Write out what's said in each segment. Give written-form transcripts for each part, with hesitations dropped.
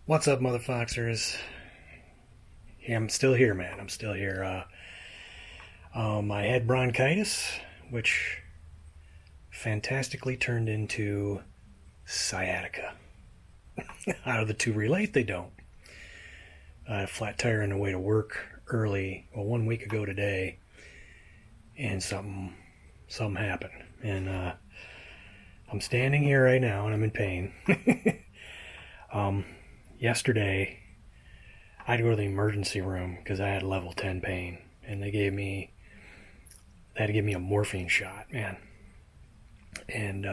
What's up, motherfoxers? Yeah, I'm still here, man. I'm still here. I had bronchitis, which fantastically turned into sciatica. How do the two relate? They don't. I had a flat tire on the way to work early, well, 1 week ago today, and something happened. And I'm standing here right now, and I'm in pain. Yesterday, I had to go to the emergency room because I had level 10 pain, and they had to give me a morphine shot, man. And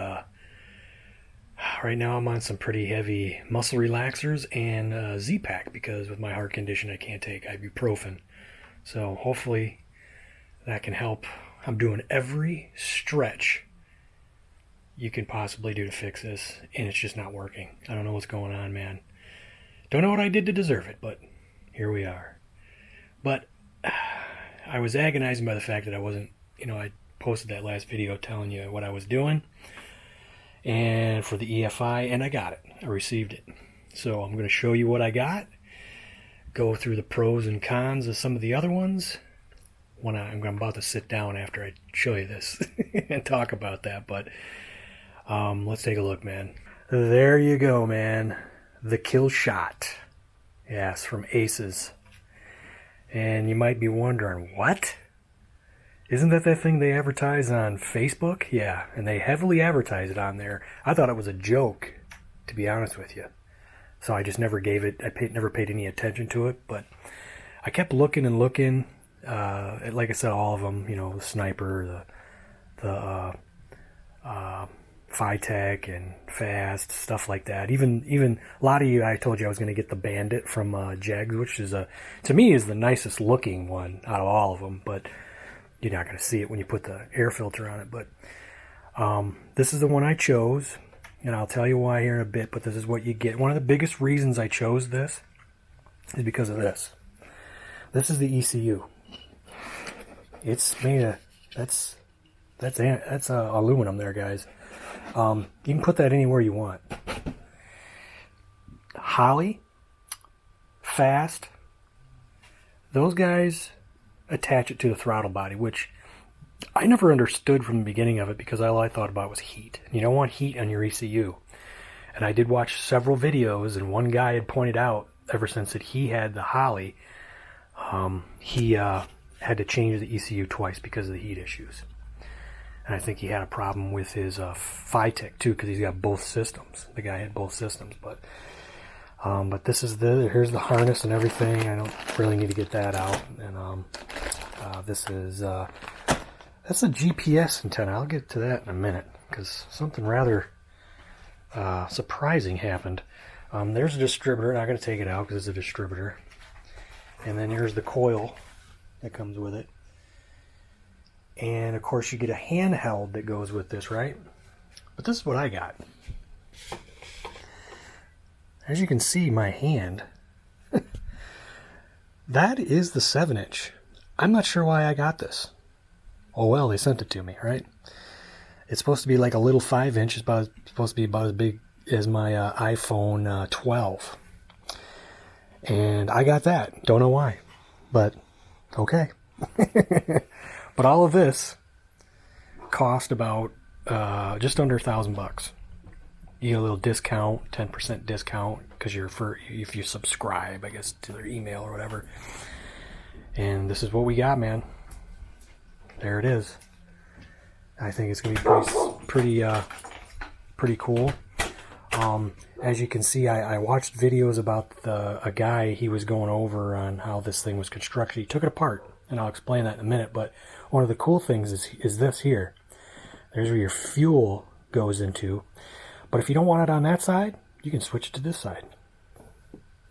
right now I'm on some pretty heavy muscle relaxers and Z-Pak because with my heart condition I can't take ibuprofen. So hopefully that can help. I'm doing every stretch you can possibly do to fix this, and it's just not working. I don't know what's going on, man. Don't know what I did to deserve it, but here we are. But I was agonizing by the fact that I wasn't, I posted that last video telling you what I was doing and for the EFI, and I got it. I received it. So I'm going to show you what I got, go through the pros and cons of some of the other ones when I'm about to sit down after I show you this and talk about that. But let's take a look, man. There you go, man. The Kill Shot. Yes, from Aces. And you might be wondering, what? Isn't that thing they advertise on Facebook? Yeah, and they heavily advertise it on there. I thought it was a joke, to be honest with you. So I just never gave it, never paid any attention to it, but I kept looking and looking. Like I said, all of them, the Sniper, the FiTech and Fast, stuff like that. Even a lot of you, I told you I was going to get the Bandit from Jegs, which is to me is the nicest looking one out of all of them, but you're not going to see it when you put the air filter on it. But this is the one I chose, and I'll tell you why here in a bit, but this is what you get. One of the biggest reasons I chose this is because of this. This is the ECU. It's made of, that's aluminum there, guys. You can put that anywhere you want. Holley, Fast, those guys attach it to the throttle body, which I never understood from the beginning of it because all I thought about was heat. You don't want heat on your ECU. And I did watch several videos, and one guy had pointed out ever since that he had the Holley, he had to change the ECU twice because of the heat issues. And I think he had a problem with his FiTech too, because he's got both systems. The guy had both systems, but this is here's the harness and everything. I don't really need to get that out. And this is that's a GPS antenna. I'll get to that in a minute because something rather surprising happened. There's a distributor. Not going to take it out because it's a distributor. And then here's the coil that comes with it. And of course you get a handheld that goes with this, right? But this is what I got. As you can see, my hand, that is the 7-inch. I'm not sure why I got this. Oh well, they sent it to me, right? It's supposed to be like a little 5-inch. It's supposed to be about as big as my iPhone 12. And I got that. Don't know why. But, okay. But all of this cost about just under $1,000. You get a little discount, 10% discount, because if you subscribe, I guess, to their email or whatever. And this is what we got, man. There it is. I think it's gonna be pretty cool. As you can see, I watched videos about a guy. He was going over on how this thing was constructed. He took it apart, and I'll explain that in a minute. But one of the cool things is this here. There's where your fuel goes into. But if you don't want it on that side, you can switch it to this side.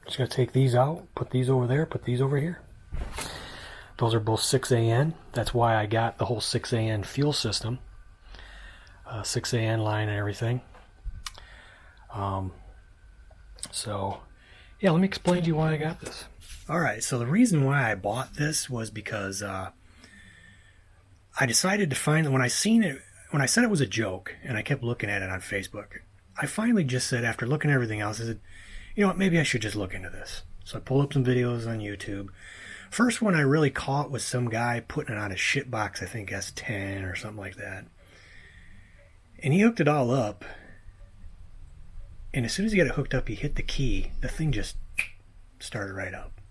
Just going to take these out, put these over there, put these over here. Those are both 6AN. That's why I got the whole 6AN fuel system. 6AN line and everything. So, yeah, let me explain to you why I got this. Alright, so the reason why I bought this was because I decided to find, when I said it was a joke, and I kept looking at it on Facebook, I finally just said, after looking at everything else, I said, you know what, maybe I should just look into this. So I pulled up some videos on YouTube. First one I really caught was some guy putting it on a shitbox, I think S10 or something like that. And he hooked it all up. And as soon as he got it hooked up, he hit the key. The thing just started right up.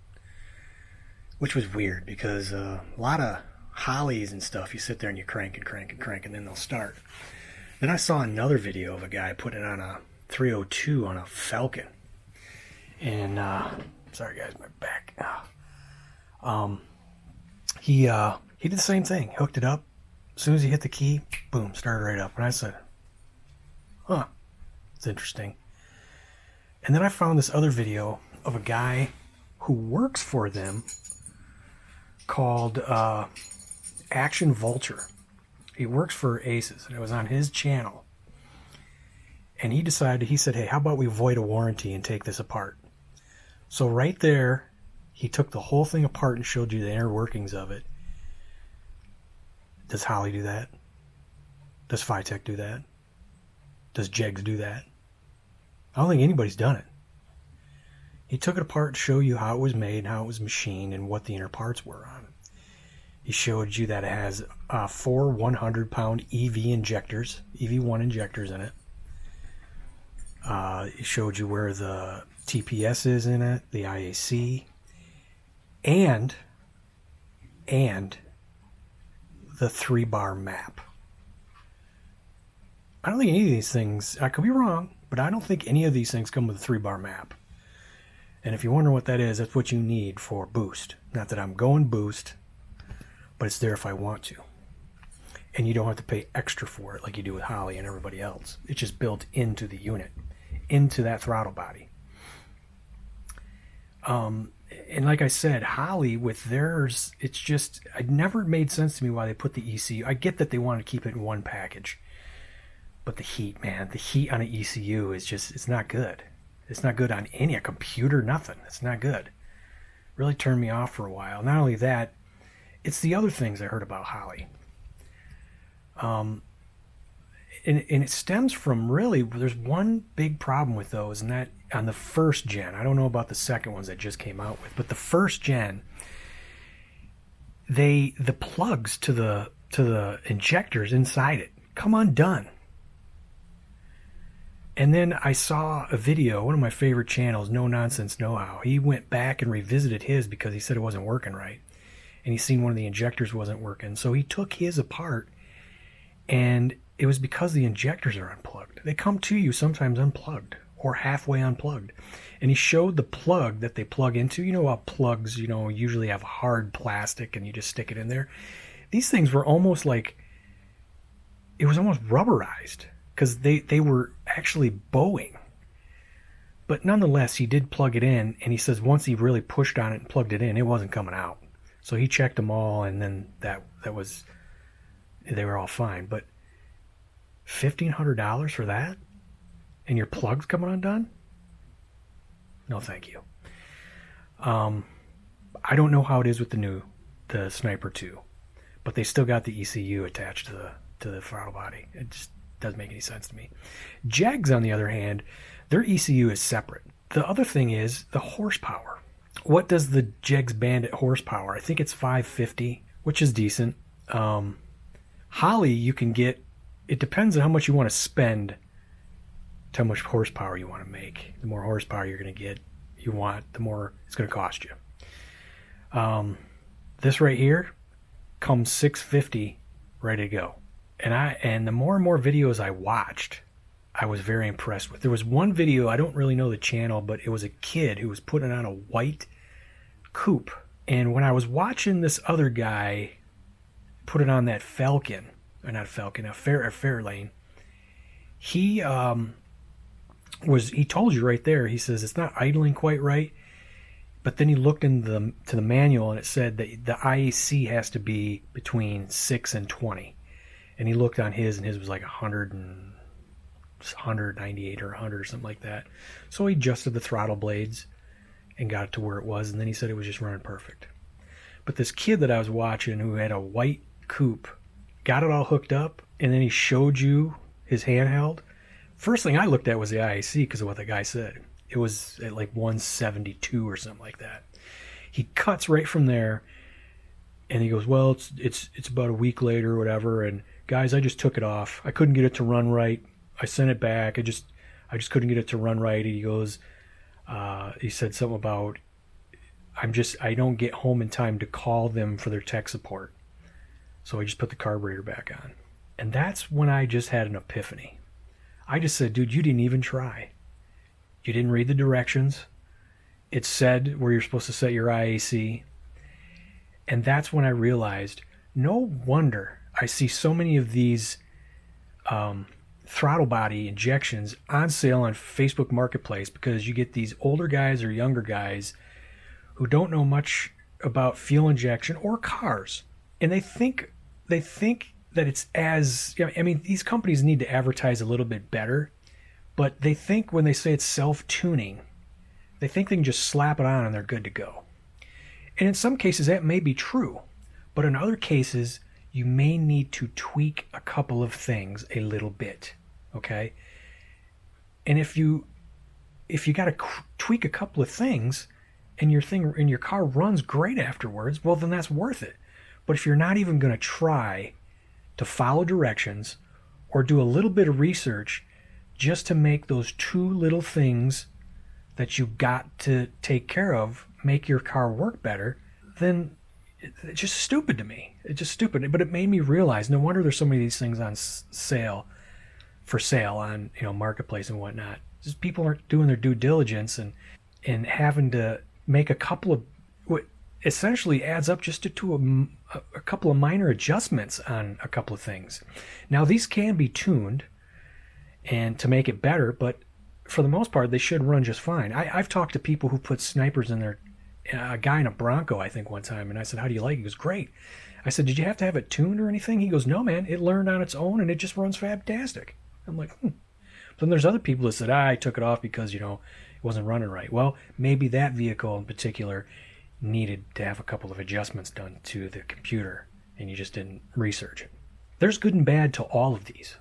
Which was weird because a lot of Holleys and stuff, you sit there and you crank and crank and crank and then they'll start. Then I saw another video of a guy putting it on a 302 on a Falcon. And, sorry guys, my back. He did the same thing. Hooked it up. As soon as he hit the key, boom, started right up. And I said, huh, it's interesting. And then I found this other video of a guy who works for them called Action Vulture. He works for Aces, and it was on his channel. And he said, hey, how about we void a warranty and take this apart? So right there, he took the whole thing apart and showed you the inner workings of it. Does Holley do that? Does FiTech do that? Does Jegs do that? I don't think anybody's done it. He took it apart to show you how it was made, how it was machined, and what the inner parts were on it. He showed you that it has 4 100-pound EV injectors, EV1 injectors in it. He showed you where the TPS is in it, the IAC, and the 3-bar map. I don't think any of these things, I could be wrong, but I don't think any of these things come with a 3-bar map. And if you wonder what that is, that's what you need for boost. Not that I'm going boost, but it's there if I want to. And you don't have to pay extra for it like you do with Holley and everybody else. It's just built into the unit, into that throttle body. And like I said, Holley with theirs, it's just, it never made sense to me why they put the ECU. I get that they want to keep it in one package. But the heat, man, the heat on an ECU is just, it's not good. It's not good on a computer, nothing. It's not good. Really turned me off for a while. Not only that, it's the other things I heard about Holley. And it stems from really, there's one big problem with those, and that on the first gen, I don't know about the second ones that just came out with, but the first gen, the plugs to the injectors inside it come undone. And then I saw a video, one of my favorite channels, No Nonsense Know-How. He went back and revisited his because he said it wasn't working right. And he seen one of the injectors wasn't working. So he took his apart, and it was because the injectors are unplugged. They come to you sometimes unplugged or halfway unplugged. And he showed the plug that they plug into. You know how plugs, usually have hard plastic and you just stick it in there. These things were almost like, it was almost rubberized because they were actually bowing. But nonetheless, he did plug it in, and he says once he really pushed on it and plugged it in, it wasn't coming out. So he checked them all, and then that was, they were all fine. But $1,500 for that? And your plug's coming undone? No, thank you. I don't know how it is with the Sniper 2, but they still got the ECU attached to the throttle body. It just doesn't make any sense to me. Jegs, on the other hand, their ECU is separate. The other thing is the horsepower. What does the Jegs Bandit horsepower? I think it's 550, which is decent. Holley, you can get, it depends on how much you want to spend to how much horsepower you want to make. The more horsepower you're going to get, the more it's going to cost you. This right here comes 650 ready to go. And the more and more videos I watched, I was very impressed with. There was one video, I don't really know the channel, but it was a kid who was putting on a white coupe. And when I was watching this other guy put it on that Falcon, or not Falcon, a Fairlane, he told you right there, he says it's not idling quite right. But then he looked into the manual, and it said that the IAC has to be between 6 and 20. And he looked on his, and his was like 198 or 100 or something like that. So he adjusted the throttle blades and got it to where it was, and then he said it was just running perfect. But this kid that I was watching who had a white coupe got it all hooked up, and then he showed you his handheld. First thing I looked at was the IAC because of what the guy said. It was at like 172 or something like that. He cuts right from there, and he goes, well, it's about a week later or whatever, and guys, I just took it off. I couldn't get it to run right. I sent it back. I just couldn't get it to run right. He goes, he said something about, I don't get home in time to call them for their tech support. So I just put the carburetor back on. And that's when I just had an epiphany. I just said, dude, you didn't even try. You didn't read the directions. It said where you're supposed to set your IAC. And that's when I realized, no wonder I see so many of these throttle body injections on sale on Facebook Marketplace, because you get these older guys or younger guys who don't know much about fuel injection or cars. And they think that it's as, I mean, these companies need to advertise a little bit better, but they think when they say it's self-tuning, they think they can just slap it on and they're good to go. And in some cases that may be true, but in other cases you may need to tweak a couple of things a little bit, okay? And if you got to tweak a couple of things and your car runs great afterwards, well, then that's worth it. But if you're not even going to try to follow directions or do a little bit of research just to make those two little things that you've got to take care of make your car work better, then it's just stupid to me. It's just stupid. But it made me realize, no wonder there's so many of these things on for sale on Marketplace and whatnot. Just people aren't doing their due diligence and having to make a couple of what essentially adds up just to a couple of minor adjustments on a couple of things. Now these can be tuned and to make it better, but for the most part they should run just fine. I've talked to people who put snipers in their, a guy in a Bronco I think one time, and I said, how do you like it? He goes, great. I said, did you have to have it tuned or anything? He goes, no man, it learned on its own and it just runs fantastic. I'm like, Then there's other people that said, I took it off because it wasn't running right. Well, maybe that vehicle in particular needed to have a couple of adjustments done to the computer and you just didn't research it. There's good and bad to all of these.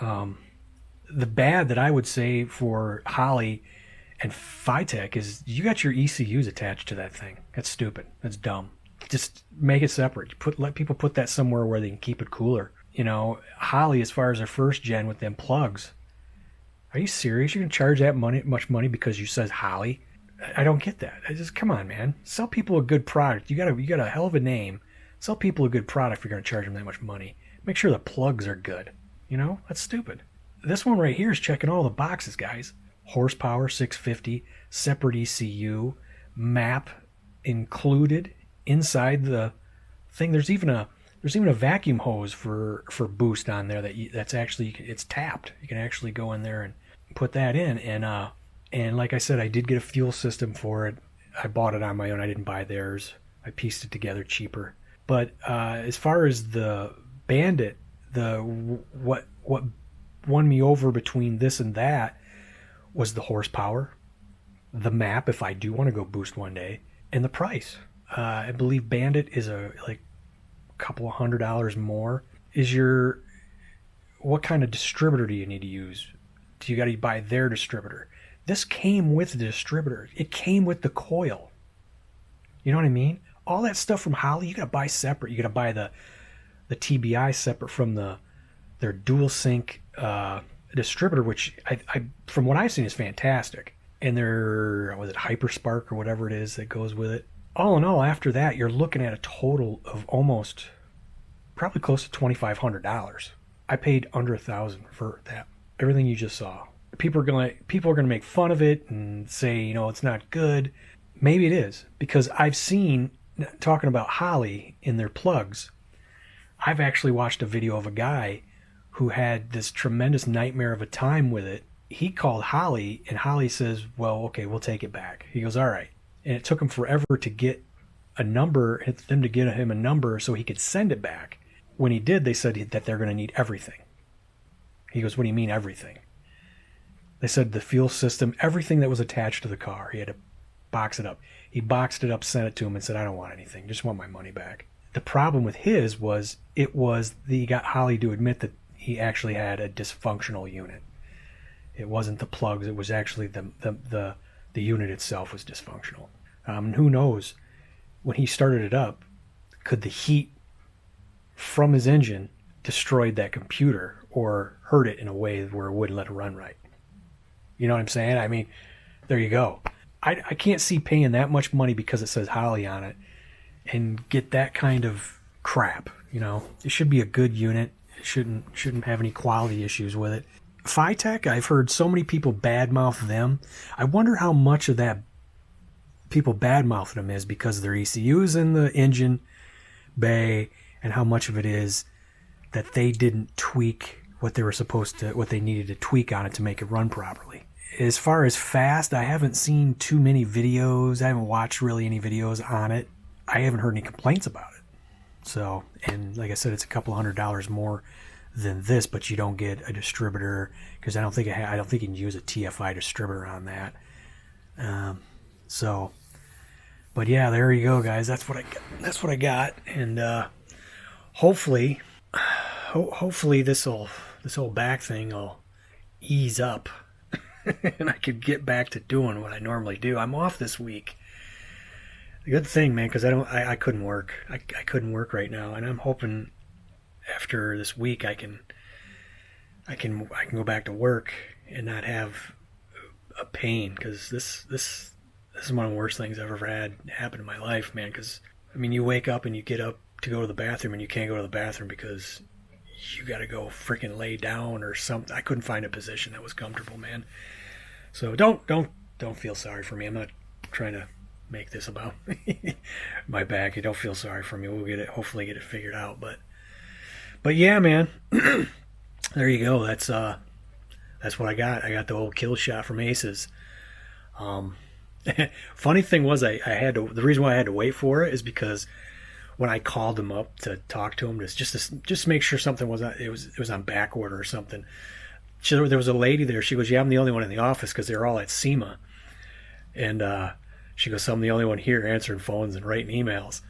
The bad that I would say for Holley and FiTech is you got your ECUs attached to that thing. That's stupid. That's dumb. Just make it separate. Let people put that somewhere where they can keep it cooler. Holley, as far as their first gen with them plugs, are you serious? You're gonna charge that much money because you said Holley? I don't get that. Come on, man. Sell people a good product. You got a hell of a name. Sell people a good product if you're gonna charge them that much money. Make sure the plugs are good. That's stupid. This one right here is checking all the boxes, guys. Horsepower 650, separate ECU, map included inside the thing. There's even a vacuum hose for boost on there that's actually, it's tapped. You can actually go in there and put that in, and like I said, I did get a fuel system for it. I bought it on my own. I didn't buy theirs. I pieced it together cheaper. But as far as the Bandit, what won me over between this and that was the horsepower, the map if I do want to go boost one day, and the price. I believe Bandit is a couple of $100 more. What kind of distributor do you need to use? Do you got to buy their distributor? This came with the distributor. It came with the coil. You know what I mean? All that stuff from Holley, you got to buy separate. You got to buy the TBI separate from their dual sync distributor, which I from what I've seen is fantastic. And their Hyperspark or whatever it is that goes with it. All in all, after that, you're looking at a total of probably close to $2,500. I paid under $1,000 for that. Everything you just saw. People are gonna make fun of it and say, it's not good. Maybe it is, because I've seen, talking about Holley in their plugs, I've actually watched a video of a guy who had this tremendous nightmare of a time with it. He called Holley, and Holley says, well, okay, we'll take it back. He goes, all right. And it took him forever to get a number, them to get him a number so he could send it back. When he did, they said that they're going to need everything. He goes, what do you mean everything? They said the fuel system, everything that was attached to the car. He had to box it up. He boxed it up, sent it to him, and said, I don't want anything. Just want my money back. The problem with his was, he got Holley to admit that he actually had a dysfunctional unit. It wasn't the plugs, it was actually the unit itself was dysfunctional. And who knows, when he started it up, could the heat from his engine destroyed that computer or hurt it in a way where it wouldn't let it run right? You know what I'm saying? I mean, there you go. I can't see paying that much money because it says Holley on it and get that kind of crap. You know, it should be a good unit. It shouldn't have any quality issues with it. FiTech, I've heard so many people badmouth them. I wonder how much of that people badmouth them is because their ECUs in the engine bay, and how much of it is that they didn't tweak what they needed to tweak on it to make it run properly. As far as fast, I haven't seen too many videos. I haven't watched really any videos on it. I haven't heard any complaints about it. So, and like I said, it's a couple $100 more than this, but you don't get a distributor because I don't think you can use a TFI distributor on that. So, but yeah, there you go, guys. That's what I got, and hopefully this whole back thing will ease up, and I could get back to doing what I normally do. I'm off this week. The good thing, man, because I couldn't work. I couldn't work right now, and I'm hoping after this week I can go back to work and not have a pain, because this is one of the worst things I've ever had happen in my life, man. Because I mean, you wake up and you get up to go to the bathroom and you can't go to the bathroom because you got to go freaking lay down or something. I couldn't find a position that was comfortable, man. So don't feel sorry for me. I'm not trying to make this about my back. You don't feel sorry for me. We'll hopefully get it figured out. But yeah, man. There you go. That's what I got. I got the old kill shot from Aces. Funny thing was, the reason why I had to wait for it is because when I called him up to talk to him, just to make sure something it was on back order or something. There was a lady there. She goes, "Yeah, I'm the only one in the office," because they're all at SEMA, and she goes, "So I'm the only one here answering phones and writing emails."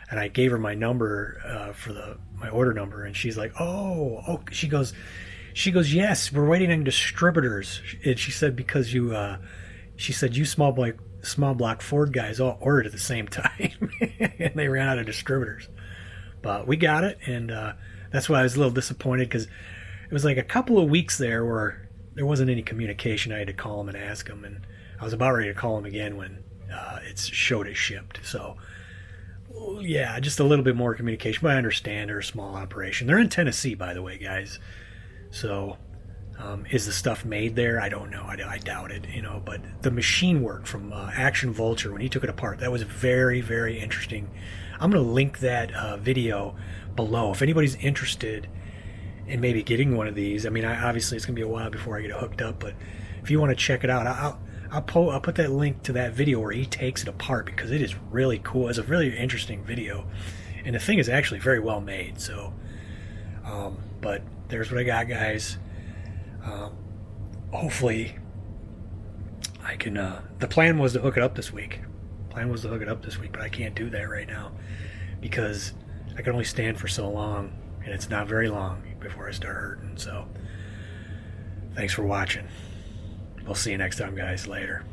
And I gave her my number for my order number, and she's like, "Oh," she goes, "Yes, we're waiting on distributors." And she said, because you small block Ford guys all ordered at the same time, and they ran out of distributors. But we got it, and that's why I was a little disappointed, because it was like a couple of weeks there where there wasn't any communication. I had to call him and ask him, and I was about ready to call him again when it showed it shipped. So yeah, just a little bit more communication. But I understand they're a small operation. They're in Tennessee, by the way, guys. So is the stuff made there? I don't know. I doubt it, but the machine work from Action Vulture, when he took it apart, that was very, very interesting. I'm going to link that video below. If anybody's interested in maybe getting one of these, I mean, obviously it's going to be a while before I get it hooked up, but if you want to check it out, I'll put that link to that video where he takes it apart, because it is really cool. It's a really interesting video, and the thing is actually very well made. So, but there's what I got, guys. Hopefully I can, the plan was to hook it up this week. But I can't do that right now because I can only stand for so long, and it's not very long before I start hurting. So thanks for watching. We'll see you next time, guys. Later.